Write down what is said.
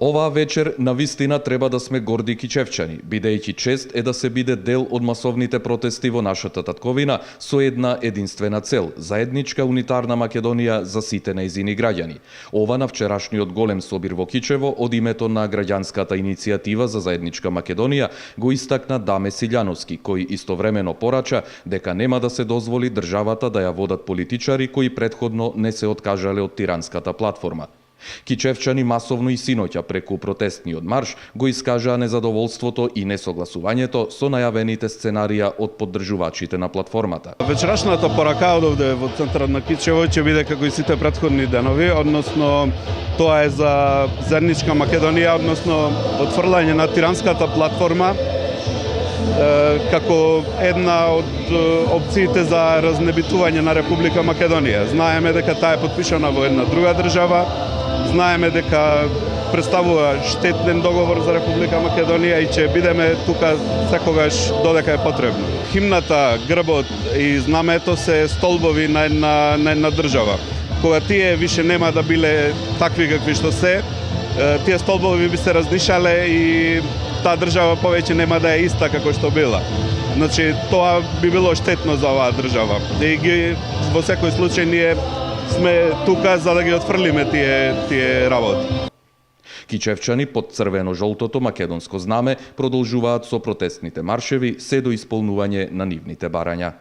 Оваа вечер на вистина треба да сме горди кичевчани, бидејќи чест е да се биде дел од масовните протести во нашата татковина со една единствена цел – заедничка унитарна Македонија за сите нејзини граѓани. Ова на вчерашниот голем собир во Кичево од името на граѓанската иницијатива за заедничка Македонија го истакна Даме Силјановски, кој истовремено порача дека нема да се дозволи државата да ја водат политичари кои претходно не се откажале од тиранската платформа. Кичевчани масовно и синоќа преку протестниот марш го искажаа незадоволството и несогласувањето со најавените сценарија од поддржувачите на платформата. Вечерашната порака од овде во центарот на Кичево ќе биде како и сите претходни денови, односно тоа е за заедничка Македонија, односно отфрлање на тиранската платформа како една од опциите за разнебитување на Република Македонија. Знаеме дека таа е подпишана во една друга држава, знаеме дека представува штетен договор за Република Македонија и ќе бидеме тука секогаш додека е потребно. Химната, грбот и знамето се столбови на една држава. Кога тие више нема да биле такви какви што се, тие столбови би се разнишале и таа држава повеќе нема да е иста како што била. Значи, тоа би било штетно за оваа држава. И во секој случај ние сме тука за да ги отфрлиме тие работи. Кичевчани под црвено-жолтото македонско знаме продолжуваат со протестните маршеви се до исполнување на нивните барања.